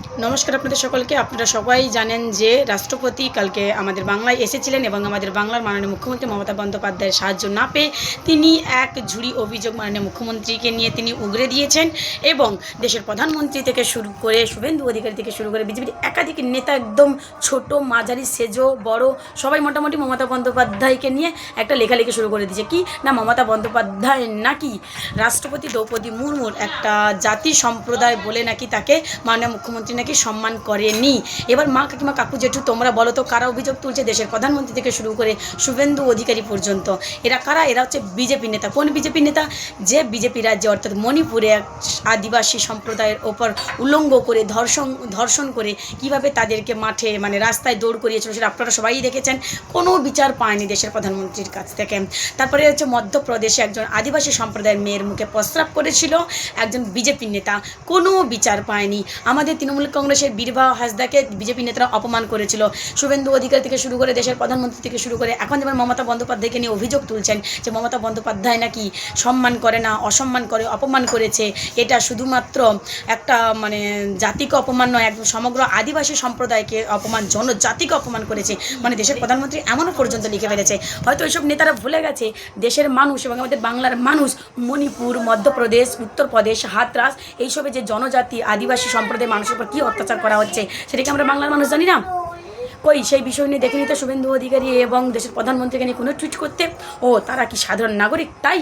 নমস্কার আপনাদের সকলকে। আপনারা সবাই জানেন যে রাষ্ট্রপতি কালকে আমাদের বাংলায় এসেছিলেন এবং আমাদের বাংলার মাননীয় মুখ্যমন্ত্রী মমতা বন্দ্যোপাধ্যায়ের সাহায্য না পেয়ে তিনি এক ঝুড়ি অভিযোগ মাননীয় মুখ্যমন্ত্রীকে নিয়ে তিনি উগরে দিয়েছেন এবং দেশের প্রধানমন্ত্রী থেকে শুরু করে শুভেন্দু অধিকারী থেকে শুরু করে বিজেপির একাধিক নেতা, একদম ছোট মাঝারি সেজো বড় সবাই মোটামুটি মমতা বন্দ্যোপাধ্যায়কে নিয়ে একটা লেখালেখি শুরু করে দিয়েছে। কি না, মমতা বন্দ্যোপাধ্যায় নাকি রাষ্ট্রপতি দ্রৌপদী মুর্মুর একটা জাতি সম্প্রদায় বলে নাকি তাকে মাননীয় মুখ্যমন্ত্রী নাকি সম্মান করেনি। এবার মা কাকিমা কাকু জেঠু তোমরা বলো তো কারা অভিযোগ তুলছে? দেশের প্রধানমন্ত্রী থেকে শুরু করে শুভেন্দু অধিকারী পর্যন্ত। এরা কারা? এরা হচ্ছে বিজেপি নেতা। কোন বিজেপি নেতা? যে বিজেপি রাজ্যে অর্থাৎ মণিপুরে এক আদিবাসী সম্প্রদায়ের ওপর উল্লঙ্ঘ করে ধর্ষণ করে কিভাবে তাদেরকে মাঠে মানে রাস্তায় দৌড় করিয়েছিল সেটা আপনারা সবাই দেখেছেন। কোনো বিচার পায়নি দেশের প্রধানমন্ত্রীর কাছ থেকে। তারপরে হচ্ছে মধ্যপ্রদেশে একজন আদিবাসী সম্প্রদায়ের মেয়ের মুখে প্রস্রাব করেছিল একজন বিজেপি নেতা, কোনো বিচার পায়নি। আমাদের তৃণমূল কংগ্রেসের বীরবাহ হাসদাকে বিজেপি নেতারা অপমান করেছিল। শুভেন্দু অধিকারী থেকে শুরু করে দেশের প্রধানমন্ত্রী থেকে শুরু করে এখন যেমন মমতা বন্দ্যোপাধ্যায়কে নিয়ে অভিযোগ তুলছেন যে মমতা বন্দ্যোপাধ্যায় নাকি সম্মান করে না, অসম্মান করে, অপমান করেছে। এটা শুধুমাত্র একটা মানে জাতিকে অপমান নয়, একদম সমগ্র আদিবাসী সম্প্রদায়কে অপমান, জনজাতিকে অপমান করেছে। মানে দেশের প্রধানমন্ত্রী এমনও পর্যন্ত লিখে ফেলেছে। হয়তো এইসব নেতারা ভুলে গেছে দেশের মানুষ এবং আমাদের বাংলার মানুষ মণিপুর, মধ্যপ্রদেশ, উত্তরপ্রদেশ, হাতরাস এইসবে যে জনজাতি আদিবাসী সম্প্রদায়ের মানুষের উপর কী অত্যাচার করা হচ্ছে সেটা কি আমরা বাংলার মানুষ জানি না? কই সেই বিষয় নিয়ে দেখেনি তো শুভেন্দু অধিকারী এবং দেশের প্রধানমন্ত্রীকে নিয়ে কোনো টুইট করতে। ও তারা কি সাধারণ নাগরিক তাই?